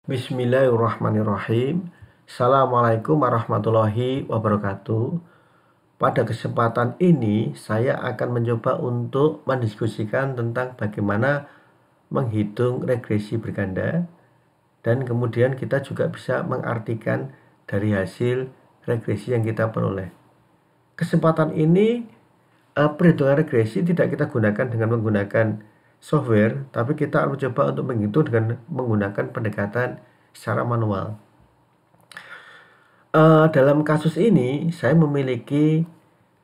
Bismillahirrahmanirrahim. Assalamualaikum warahmatullahi wabarakatuh. Pada kesempatan ini, saya akan mencoba untuk mendiskusikan tentang bagaimana menghitung regresi berganda, dan kemudian kita juga bisa mengartikan dari hasil regresi yang kita peroleh. Kesempatan ini, perhitungan regresi tidak kita gunakan dengan menggunakan software, tapi kita akan mencoba untuk menghitung dengan menggunakan pendekatan secara manual. Dalam kasus ini saya memiliki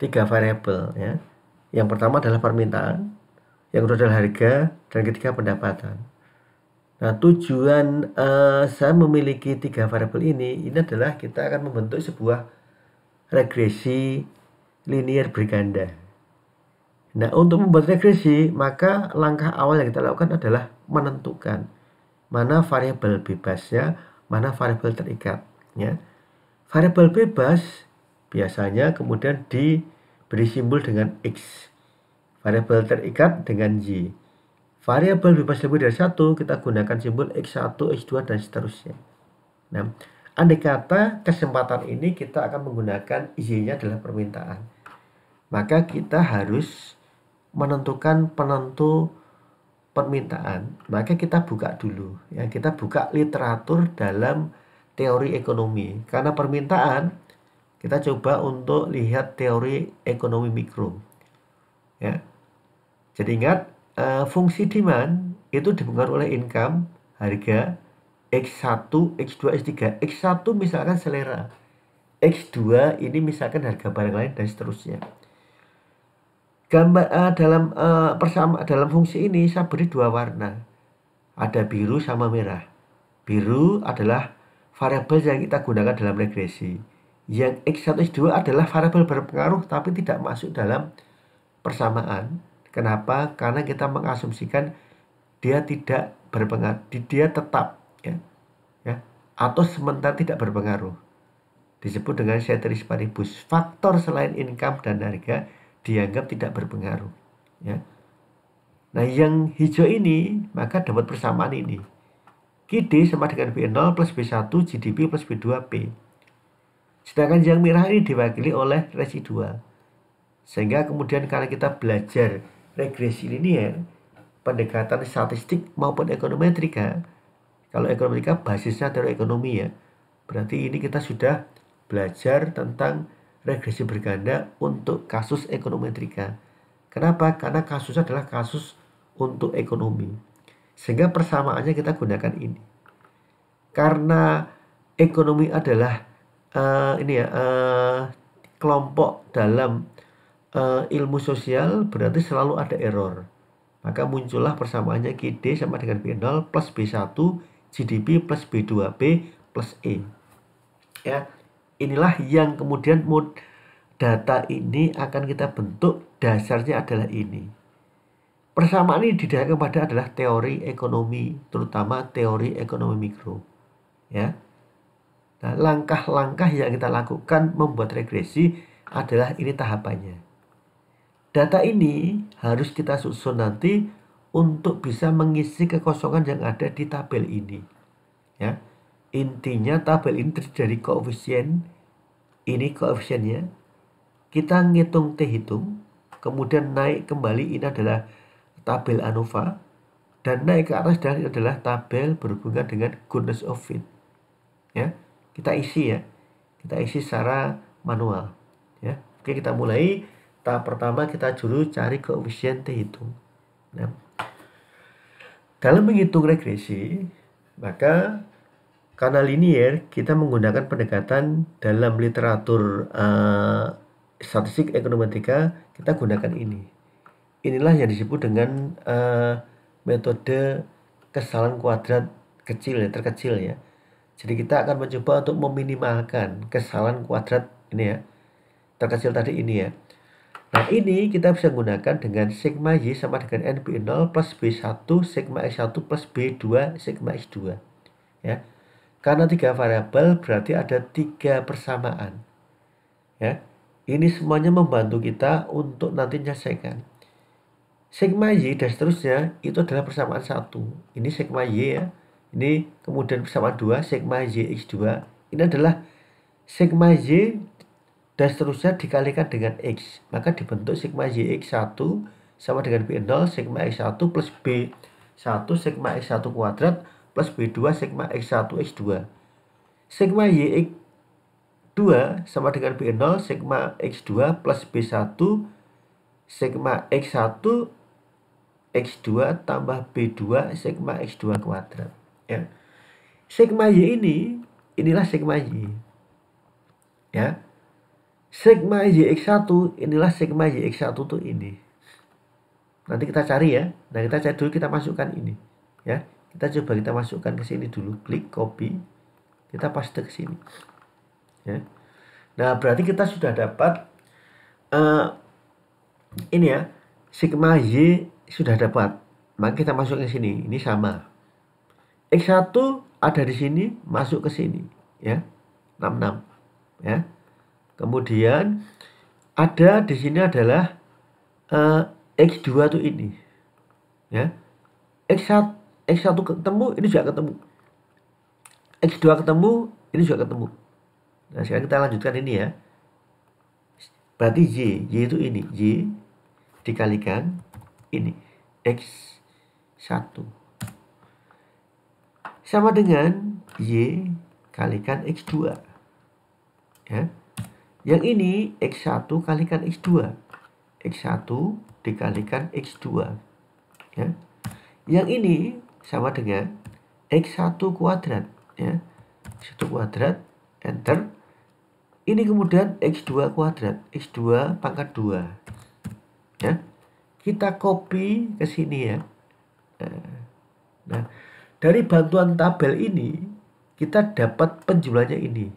3 variabel ya. Yang pertama adalah permintaan, yang kedua adalah harga, dan ketiga pendapatan. Nah, tujuan saya memiliki 3 variabel ini adalah kita akan membentuk sebuah regresi linear berganda. Nah, untuk membuat regresi, maka langkah awal yang kita lakukan adalah menentukan mana variabel bebasnya, mana variabel terikat ya. Variabel bebas biasanya kemudian diberi simbol dengan X. Variabel terikat dengan Y. Variabel bebas lebih dari 1 kita gunakan simbol X1, X2 dan seterusnya. Nah, andai kata kesempatan ini kita akan menggunakan Y-nya adalah permintaan, maka kita harus menentukan penentu permintaan. Maka kita buka dulu ya, kita buka literatur dalam teori ekonomi. Karena permintaan, kita coba untuk lihat teori ekonomi mikro ya. Jadi ingat, fungsi demand itu dipengaruhi oleh income, harga, X1, X2, X3. X1 misalkan selera, X2 ini misalkan harga barang lain dan seterusnya. Gambar dalam fungsi ini saya beri 2 warna. Ada biru sama merah. Biru adalah variabel yang kita gunakan dalam regresi. Yang X1, X2 adalah variabel berpengaruh tapi tidak masuk dalam persamaan. Kenapa? Karena kita mengasumsikan dia tidak berpengaruh, dia tetap ya, atau sementara tidak berpengaruh. Disebut dengan ceteris paribus. Faktor selain income dan harga dianggap tidak berpengaruh ya. Nah, yang hijau ini maka dapat persamaan ini. QD sama dengan B0 plus B1 GDP plus B2P. Sedangkan yang merah ini diwakili oleh residual. Sehingga kemudian karena kita belajar regresi linear, pendekatan statistik maupun ekonometrika, kalau ekonometrika basisnya teori ekonomi ya, berarti ini kita sudah belajar tentang regresi berganda untuk kasus ekonometrika. Kenapa? Karena kasusnya adalah kasus untuk ekonomi. Sehingga persamaannya kita gunakan ini. Karena ekonomi adalah kelompok dalam ilmu sosial, berarti selalu ada error. Maka muncullah persamaannya QD sama dengan B0 plus B1 GDP plus B2P plus E. Ya, inilah yang kemudian data ini akan kita bentuk, dasarnya adalah ini. Persamaan ini didasarkan pada adalah teori ekonomi, terutama teori ekonomi mikro. Ya. Nah, langkah-langkah yang kita lakukan membuat regresi adalah ini tahapannya. Data ini harus kita susun nanti untuk bisa mengisi kekosongan yang ada di tabel ini. Ya. Intinya tabel ini terdiri dari koefisien. Ini koefisiennya. Kita ngitung T hitung, kemudian naik kembali, ini adalah tabel ANOVA, dan naik ke atas dan ini adalah tabel berhubungan dengan goodness of fit. Ya, kita isi ya. Kita isi secara manual ya. Oke, kita mulai. Tahap pertama kita cari koefisien T hitung. Nah, dalam menghitung regresi, maka karena linear, kita menggunakan pendekatan dalam literatur statistik ekonometrika, kita gunakan ini. Inilah yang disebut dengan metode kesalahan kuadrat kecil ya, terkecil ya. Jadi kita akan mencoba untuk meminimalkan kesalahan kuadrat ini ya, terkecil tadi ini ya. Nah, ini kita bisa gunakan dengan sigma Y sama dengan NB0 plus B1 sigma X1 plus B2 sigma X2 ya. Karena 3 variabel berarti ada 3 persamaan ya. Ini semuanya membantu kita untuk nanti menyelesaikan. Sigma Y dan seterusnya itu adalah persamaan 1. Ini sigma Y ya. Ini kemudian persamaan 2 sigma Y X2. Ini adalah sigma Y dan seterusnya dikalikan dengan X. Maka dibentuk sigma Y X1 sama dengan B0 sigma X1 plus B1 sigma X1 kuadrat plus B2 sigma X1 X2. Sigma Y X2 sama dengan B0 sigma X2 plus B1 sigma X1 X2 tambah B2 sigma X2 kuadrat. Ya. Sigma Y inilah sigma Y. Ya. Sigma Y X1 inilah sigma Y X1 tuh ini. Nanti kita cari ya. Nah, kita cari dulu, kita masukkan ini. Ya. Kita coba kita masukkan ke sini dulu, klik copy. Kita paste ke sini. Ya. Nah, berarti kita sudah dapat ini ya. Sigma Y sudah dapat. Maka kita masuk ke sini. Ini sama. X1 ada di sini, masuk ke sini, ya. 66, ya. Kemudian ada di sini adalah X2 tuh ini. Ya. X1 ketemu, ini juga ketemu. X2 ketemu, ini juga ketemu. Nah, sekarang kita lanjutkan ini ya. Berarti Y itu ini, Y dikalikan ini X1 sama dengan Y kalikan X2. Ya. Yang ini X1 kalikan X2. X1 dikalikan X2. Ya. Yang ini sama dengan X1 kuadrat. Ya. X1 kuadrat, enter. Ini kemudian X2 kuadrat. X2 pangkat 2. Ya. Kita copy ke sini ya. Nah, dari bantuan tabel ini, kita dapat penjumlahannya ini.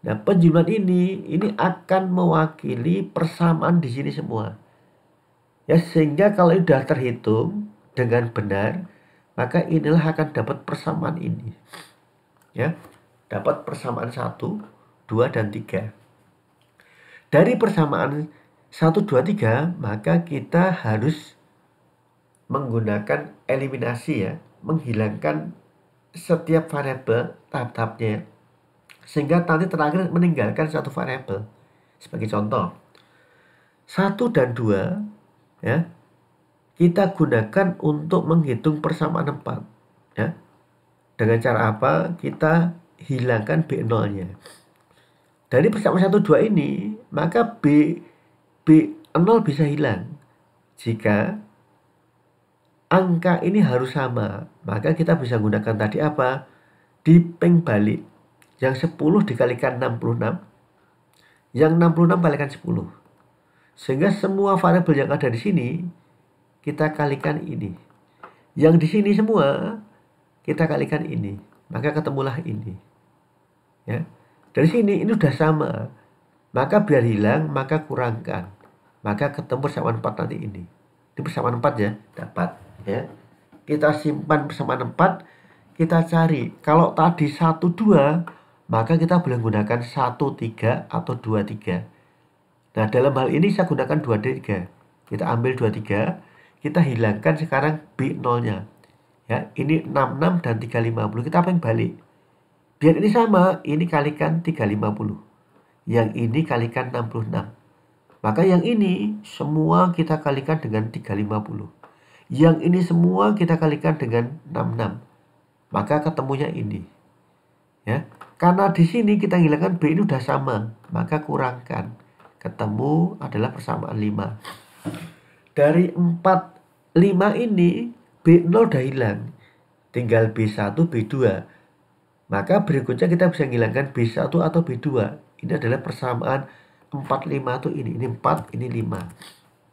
Nah, penjumlahan ini akan mewakili persamaan di sini semua. Ya, sehingga kalau sudah terhitung dengan benar, maka inilah akan dapat persamaan ini. Ya, dapat persamaan 1, 2, dan 3. Dari persamaan 1, 2, 3, maka kita harus menggunakan eliminasi ya, menghilangkan setiap variabel tahap-tahapnya, sehingga nanti terakhir meninggalkan satu variabel. Sebagai contoh, 1 dan 2 ya, kita gunakan untuk menghitung persamaan 4 ya. Dengan cara apa? Kita hilangkan B0-nya. Dari persamaan 1, 2 ini, maka B0 bisa hilang. Jika angka ini harus sama, maka kita bisa gunakan tadi apa? Diping balik. Yang 10 dikalikan 66, yang 66 kalikan 10. Sehingga semua variabel yang ada di sini kita kalikan ini. Yang di sini semua kita kalikan ini, maka ketemulah ini. Ya. Dari sini ini sudah sama. Maka biar hilang, maka kurangkan. Maka ketemu persamaan 4 nanti ini. Ini persamaan 4 ya, dapat ya. Kita simpan persamaan 4, kita cari. Kalau tadi 1, 2, maka kita boleh gunakan 1, 3 atau 2, 3. Nah, dalam hal ini saya gunakan 2, 3. Kita ambil 2, 3, kita hilangkan sekarang B0-nya. Ya, ini 66 dan 350, kita ping balik. Biar ini sama, ini kalikan 350. Yang ini kalikan 66. Maka yang ini semua kita kalikan dengan 350. Yang ini semua kita kalikan dengan 66. Maka ketemunya ini. Ya. Karena di sini kita hilangkan B ini sudah sama, maka kurangkan. Ketemu adalah persamaan 5. Dari 4, 5 ini B0 sudah hilang. Tinggal B1, B2. Maka berikutnya kita bisa menghilangkan B1 atau B2. Ini adalah persamaan 4, 5 itu ini. Ini 4, ini 5.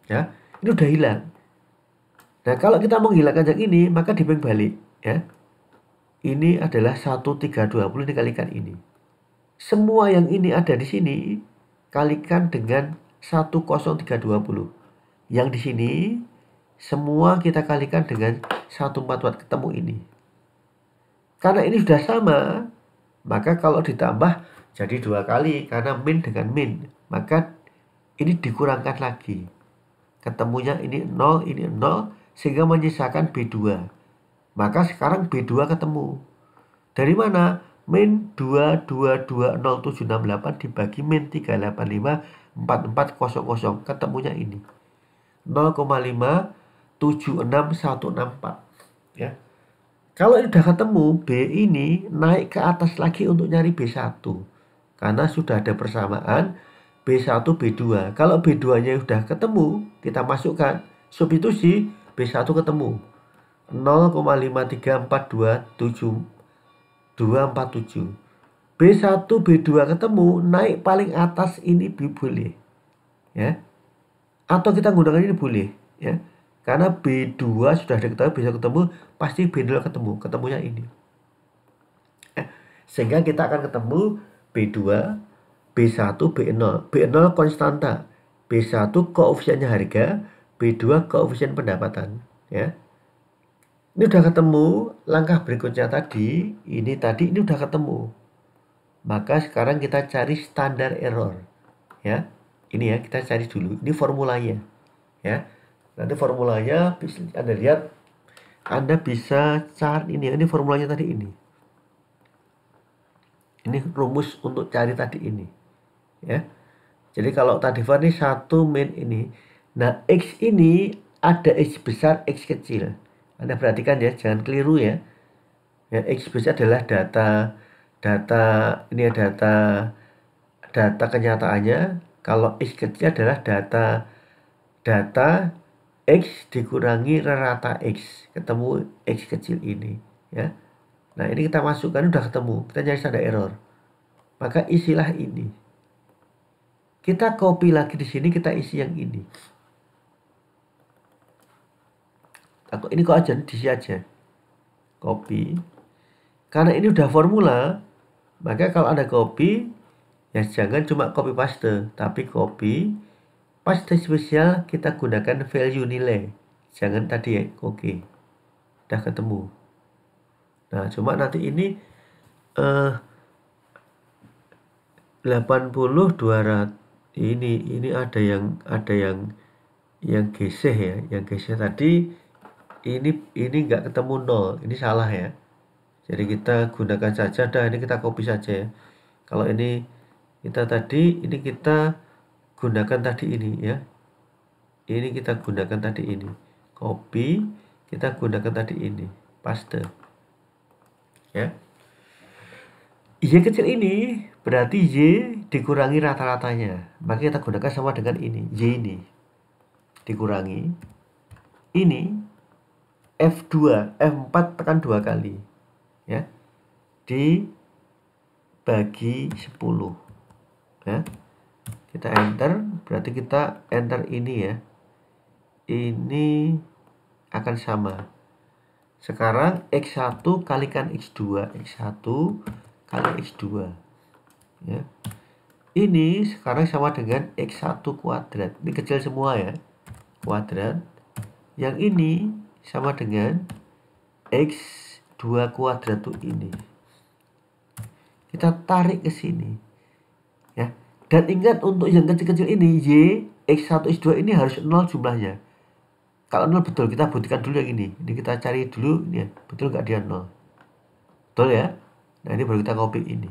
Ya, ini udah hilang. Nah, kalau kita menghilangkan yang ini, maka diping balik. Ya. Ini adalah 1, 3, 20 dikalikan ini. Semua yang ini ada di sini, kalikan dengan 1, 0, 3, 20. Yang di sini, semua kita kalikan dengan 1, 4, 4, ketemu ini. Karena ini sudah sama, maka kalau ditambah jadi 2 kali, karena min dengan min, maka ini dikurangkan lagi. Ketemunya ini 0, sehingga menyisakan B2. Maka sekarang B2 ketemu. Dari mana? Min 2220768 dibagi min 3854400. Ketemunya ini. 0,576164. Ya. Kalau sudah ketemu, B ini naik ke atas lagi untuk nyari B1. Karena sudah ada persamaan B1, B2. Kalau B2-nya sudah ketemu, kita masukkan substitusi, B1 ketemu. 0,53427 B1, B2 ketemu, naik paling atas ini boleh. Ya. Atau kita gunakan ini boleh, ya. Karena B2 sudah diketahui bisa ketemu, pasti B0 ketemu. Ketemunya ini. Sehingga kita akan ketemu B2, B1, B0. B0 konstanta, B1 koefisiennya harga, B2 koefisien pendapatan. Ya. Ini udah ketemu, langkah berikutnya tadi, ini udah ketemu. Maka sekarang kita cari standar error. Ya. Ini ya, kita cari dulu. Ini formulanya. Ya. Nanti formulanya Anda lihat, Anda bisa cari ini formulanya tadi ini. Ini rumus untuk cari tadi ini. Ya. Jadi kalau tadi var ini 1 min ini. Nah, X ini ada X besar, X kecil. Anda perhatikan ya, jangan keliru ya. Ya, X besar adalah data ini ya, data kenyataannya. Kalau X kecil adalah data X dikurangi rata X, ketemu X kecil ini, ya. Nah, ini kita masukkan, udah ketemu. Kita nyari standar error. Maka isilah ini. Kita copy lagi di sini, kita isi yang ini. Ini kok aja, diisi aja. Copy. Karena ini udah formula, maka kalau Anda copy, ya jangan cuma copy paste, tapi copy paste spesial, kita gunakan value nilai. Jangan tadi ya, oke. Udah ketemu. Nah, cuma nanti ini 80 200 ini ada yang geseh ya. Yang geseh tadi ini enggak ketemu 0. Ini salah ya. Jadi kita gunakan saja, ini kita copy saja ya. Kalau ini kita tadi, ini kita gunakan tadi ini ya. Ini kita gunakan tadi ini. Copy, kita gunakan tadi ini. Paste. Ya. Y kecil ini berarti Y dikurangi rata-ratanya. Maka kita gunakan sama dengan ini. Y ini dikurangi. Ini F2, F4 tekan 2 kali. Ya. Dibagi 10. Ya. Kita enter, berarti kita enter ini ya. Ini akan sama. Sekarang X1 kalikan X2, X1 kali X2. Ya. Ini sekarang sama dengan X1 kuadrat. Ini kecil semua ya. Kuadrat. Yang ini sama dengan X2 kuadrat tuh ini. Kita tarik ke sini. Ya. Dan ingat untuk yang kecil-kecil ini, Y, X1, X2 ini harus 0 jumlahnya. Kalau 0 betul, kita buktikan dulu yang ini. Ini kita cari dulu, ya, betul nggak dia 0. Betul ya? Nah, ini baru kita copy ini.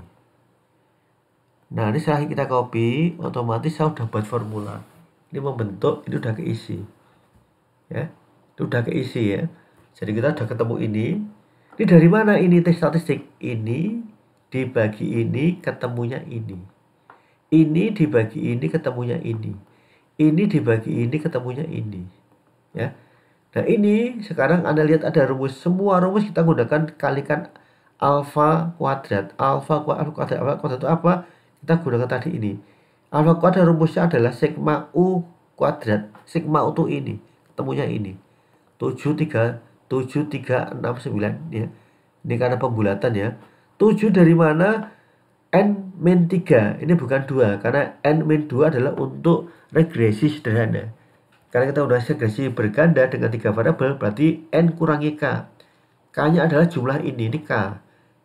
Nah, ini setelah kita copy, otomatis saya udah buat formula. Ini membentuk, ini udah keisi. Ya, itu udah keisi ya. Jadi kita udah ketemu ini. Ini dari mana ini tes statistik? Ini dibagi ini, ketemunya ini. Ini dibagi ini, ketemunya ini. Ini dibagi ini, ketemunya ini. Ya. Nah, ini sekarang Anda lihat ada rumus. Semua rumus kita gunakan kalikan alfa kuadrat. Alfa kuadrat itu apa? Kita gunakan tadi ini. Alfa kuadrat rumusnya adalah sigma U kuadrat. Sigma U itu ini. Ketemunya ini. 7369 ya. Ini karena pembulatan ya. 7 dari mana? N-3. Ini bukan 2. Karena N-2 adalah untuk regresi sederhana. Karena kita udah regresi berganda dengan 3 variabel, berarti N kurangi K. K-nya adalah jumlah ini K.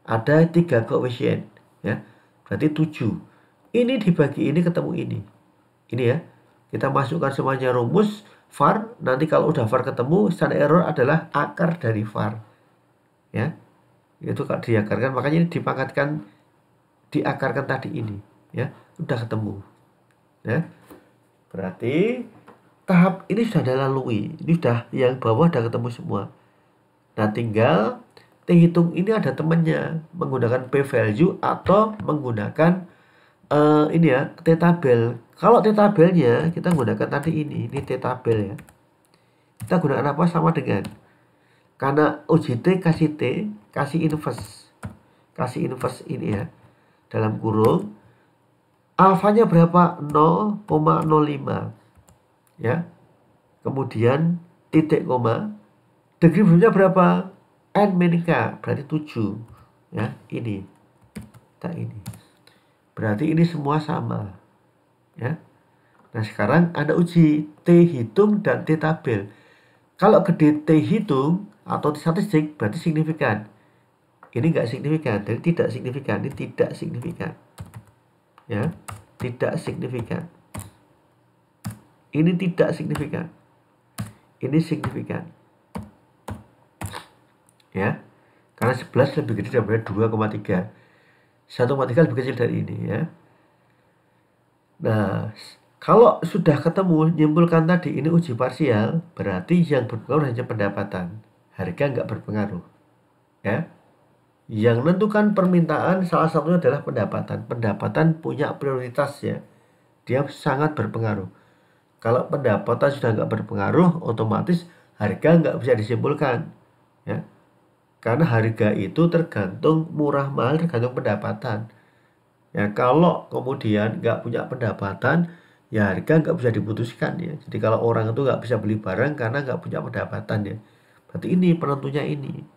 Ada 3 koefisien. Ya. Berarti 7. Ini dibagi ini ketemu ini. Ini ya. Kita masukkan semuanya rumus var. Nanti kalau udah var ketemu, standar error adalah akar dari var. Ya. Itu kalau diakarkan, makanya ini diakarkan tadi ini, ya, udah ketemu. Ya, berarti tahap ini sudah dilalui, ini sudah yang bawah sudah ketemu semua. Nah, tinggal T hitung ini ada temannya menggunakan P value atau menggunakan ini ya, T tabel. Kalau T tabelnya kita gunakan tadi ini T tabel ya. Kita gunakan apa? Sama dengan, karena uji T kasih T, kasih inverse ini ya, dalam kurung alfanya berapa? 0,05 ya. Kemudian titik koma, degree freedom-nya berapa? N min K, berarti 7 ya. Ini berarti ini semua sama ya. Nah, sekarang Anda uji T hitung dan T tabel. Kalau gede T hitung atau T statistik berarti signifikan. Ini enggak signifikan, jadi tidak signifikan. Ini tidak signifikan ya, tidak signifikan. Ini tidak signifikan, ini signifikan ya, karena 11 lebih gede daripada 2,3. 1,3 lebih kecil dari ini ya. Nah, kalau sudah ketemu, nyimpulkan tadi ini uji parsial, berarti yang berpengaruh hanya pendapatan, harga nggak berpengaruh ya. Yang menentukan permintaan salah satunya adalah pendapatan. Pendapatan punya prioritas ya, dia sangat berpengaruh. Kalau pendapatan sudah nggak berpengaruh, otomatis harga nggak bisa disimpulkan ya. Karena harga itu tergantung murah mahal, tergantung pendapatan ya. Kalau kemudian nggak punya pendapatan, ya harga nggak bisa diputuskan ya. Jadi kalau orang itu nggak bisa beli barang karena nggak punya pendapatan ya, berarti ini penentunya ini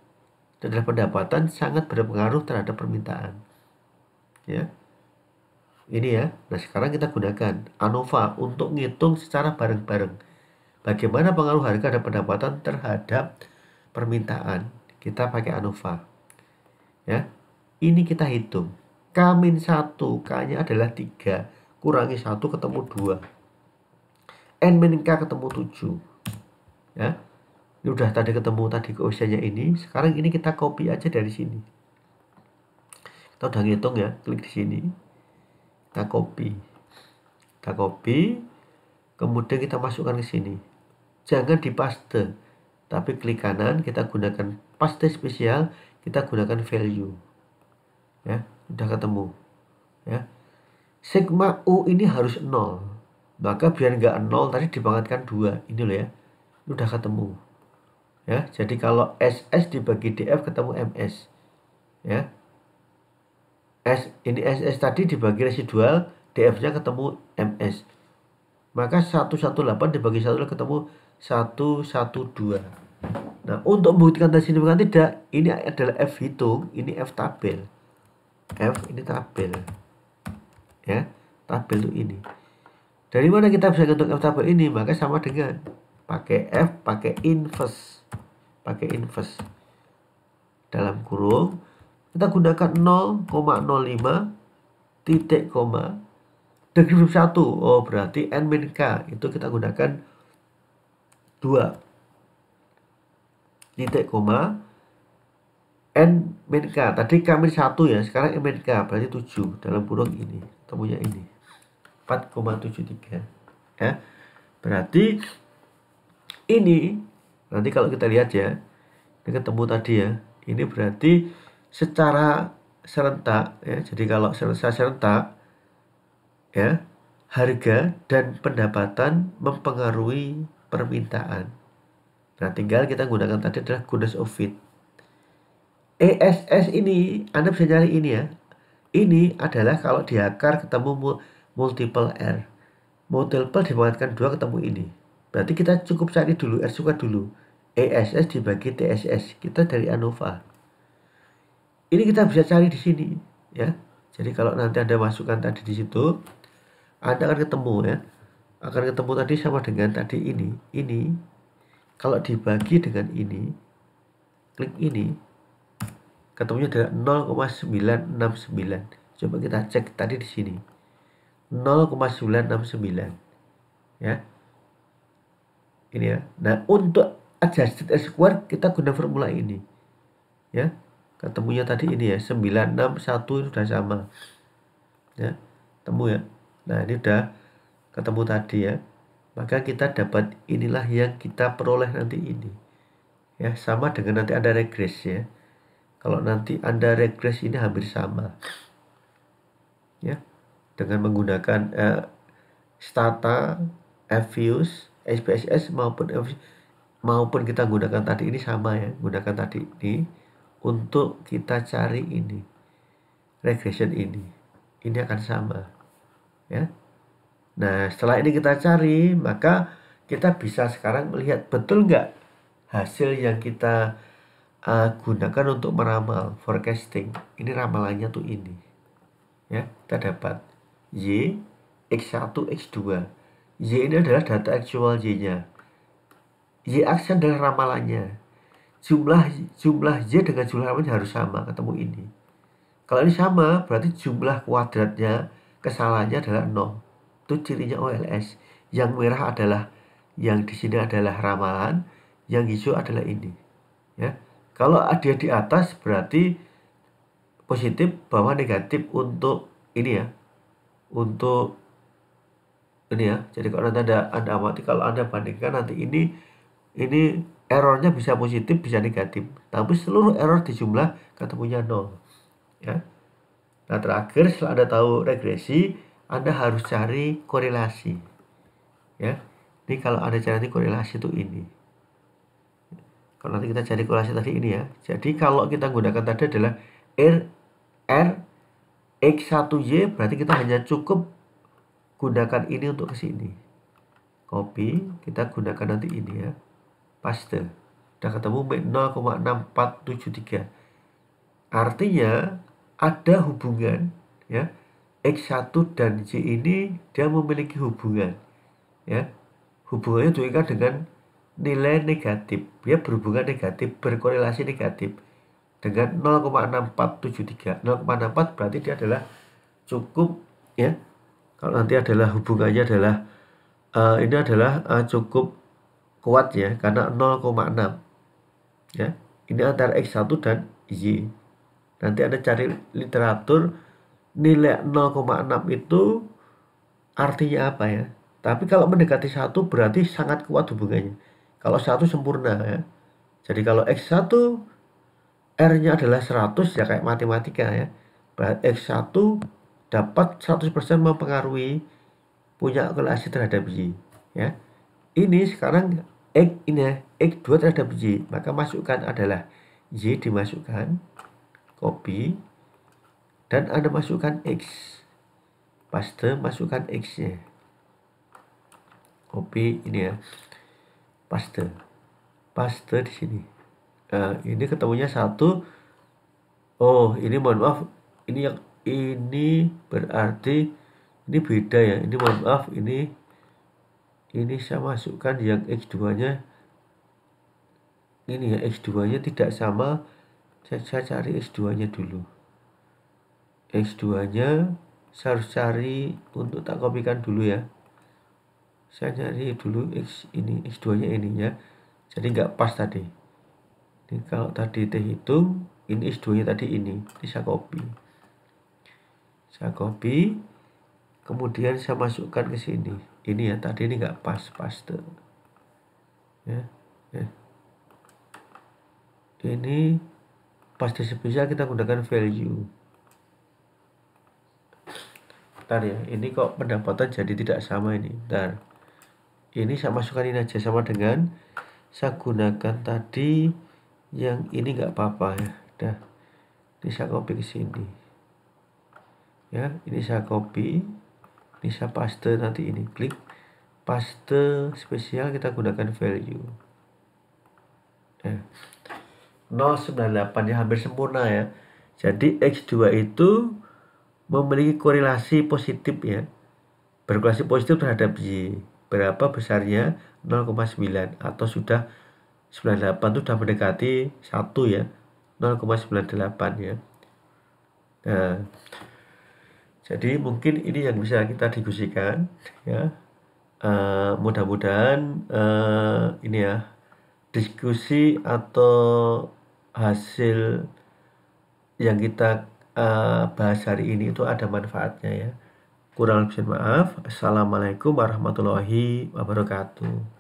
adalah pendapatan sangat berpengaruh terhadap permintaan ya. Ini ya. Nah, sekarang kita gunakan ANOVA untuk ngitung secara bareng-bareng bagaimana pengaruh harga dan pendapatan terhadap permintaan. Kita pakai ANOVA ya. Ini kita hitung K-1, K-nya adalah 3, kurangi 1 ketemu 2, N-K ketemu 7 ya. Ini udah tadi ketemu tadi keusianya ini. Sekarang ini kita copy aja dari sini. Kita udah ngitung ya, klik di sini. Kita copy. Kemudian kita masukkan ke sini. Jangan di paste, tapi klik kanan, kita gunakan paste spesial, kita gunakan value. Ya, udah ketemu. Ya. Sigma U ini harus 0. Maka biar nggak 0 tadi dipangkatkan 2. Ini loh ya. Ini udah ketemu. Ya, jadi kalau SS dibagi DF ketemu MS ya. Ini SS tadi dibagi residual, DF nya ketemu MS, maka 118 dibagi 1 ketemu 112. Nah, untuk membuktikan tadi signifikan tidak, ini adalah F hitung, ini F tabel. F ini tabel ya, tabel itu ini. Dari mana kita bisa ngitung F tabel ini? Maka sama dengan pakai F, pakai inverse dalam kurung, kita gunakan 0,05 titik koma degree 1. Oh, berarti N-K itu kita gunakan 2 titik koma N-K. Tadi K-1 ya, sekarang N-K berarti 7 dalam kurung ini. Temunya ini 4,73 ya. Berarti ini nanti kalau kita lihat ya, ini ketemu tadi ya, ini berarti secara serentak ya. Jadi kalau secara serentak ya, harga dan pendapatan mempengaruhi permintaan. Nah, tinggal kita gunakan tadi adalah goodness of fit. ESS ini Anda bisa cari ini ya. Ini adalah kalau diakar ketemu multiple R. Multiple dibangkitkan 2 ketemu ini. Berarti kita cukup cari dulu R suka dulu. ESS dibagi TSS. Kita dari ANOVA. Ini kita bisa cari di sini ya. Jadi kalau nanti Anda masukkan tadi di situ, Anda akan ketemu ya. Akan ketemu tadi sama dengan tadi ini. Ini kalau dibagi dengan ini, klik ini, ketemunya adalah 0,969. Coba kita cek tadi di sini. 0,969 ya. Ini ya. Nah, untuk adjusted R square kita guna formula ini ya. ketemunya tadi ini ya, 961 ini sudah sama ya, temu ya. Nah ini udah ketemu tadi ya, maka kita dapat inilah yang kita peroleh nanti ini ya, sama dengan nanti ada regres ya. Kalau nanti Anda regres ini hampir sama ya, dengan menggunakan Stata, FViews, SPSS maupun kita gunakan tadi ini sama ya, gunakan tadi ini untuk kita cari ini regression ini akan sama ya. Nah setelah ini kita cari, maka kita bisa sekarang melihat betul nggak hasil yang kita gunakan untuk meramal forecasting. Ini ramalannya tuh ini ya, kita dapat Y, X1, X2. Y ini adalah data actual Y-nya. Y aksen adalah ramalannya. Jumlah Y dengan jumlah ramalannya harus sama, ketemu ini. Kalau ini sama, berarti jumlah kuadratnya, kesalahannya adalah 0. Itu cirinya OLS. Yang merah adalah, yang di sini adalah ramalan, yang hijau adalah ini. Ya. Kalau ada di atas berarti positif, bawah negatif untuk ini ya. Untuk ini ya. Jadi kalau nanti Anda amati, kalau Anda bandingkan nanti ini errornya bisa positif, bisa negatif. Tapi seluruh error di jumlah ketemunya 0. Ya. Nah terakhir, setelah Anda tahu regresi, Anda harus cari korelasi. Ya. Ini kalau Anda cari korelasi itu ini. Kalau nanti kita cari korelasi tadi ini ya. Jadi kalau kita gunakan tadi adalah R X1Y, berarti kita hanya cukup gunakan ini untuk ke sini. Copy, kita gunakan nanti ini ya. Paste. Udah ketemu 0,6473. Artinya ada hubungan ya. X1 dan Y ini dia memiliki hubungan ya. Hubungannya juga dengan nilai negatif, dia berhubungan negatif, berkorelasi negatif dengan 0,6473. 0,64 berarti dia adalah cukup ya. Kalau nanti adalah hubungannya adalah ini adalah cukup kuat ya, karena 0,6 ya. Ini antara X1 dan Y. Nanti Anda cari literatur, nilai 0,6 itu artinya apa ya. Tapi kalau mendekati 1 berarti sangat kuat hubungannya. Kalau 1 sempurna ya. Jadi kalau X1 R-nya adalah 100 ya, kayak matematika ya. Berarti X1 dapat 100% mempengaruhi, punya korelasi terhadap Y ya. Ini sekarang X2 terhadap Y, maka masukkan adalah Y, dimasukkan, copy, dan Anda masukkan X, paste, masukkan X-nya, copy ini ya, paste di sini. Nah, ini ketemunya 1. Oh, ini mohon maaf, ini berarti ini beda ya. Ini mohon maaf, ini saya masukkan yang X2-nya. Ini ya, X2-nya tidak sama. Saya cari X2-nya dulu. X2-nya saya harus cari, untuk tak kopikan dulu ya. Saya cari dulu X2-nya ini ya. Jadi nggak pas tadi. Ini kalau tadi hitung, ini X2-nya tadi ini saya copy. Kemudian saya masukkan ke sini. Ini ya, tadi ini nggak pas, paste. Ya. Ini paste spesial, kita gunakan value. Bentar ya, ini kok pendapatan jadi tidak sama ini. Bentar. Ini saya masukkan ini aja, sama dengan saya gunakan tadi yang ini nggak apa-apa ya. Udah. Ini saya copy ke sini. Ya, ini saya copy. Ini saya paste nanti ini, klik paste spesial, kita gunakan value. 0,98 ya, hampir sempurna ya. Jadi X2 itu memiliki korelasi positif ya. Berkorelasi positif terhadap Y. Berapa besarnya? 0,9 atau sudah 98 itu sudah mendekati 1 ya. 0,98 ya. Nah, jadi mungkin ini yang bisa kita diskusikan ya. Mudah-mudahan ini ya, diskusi atau hasil yang kita bahas hari ini itu ada manfaatnya ya. Kurang lebih maaf. Assalamualaikum warahmatullahi wabarakatuh.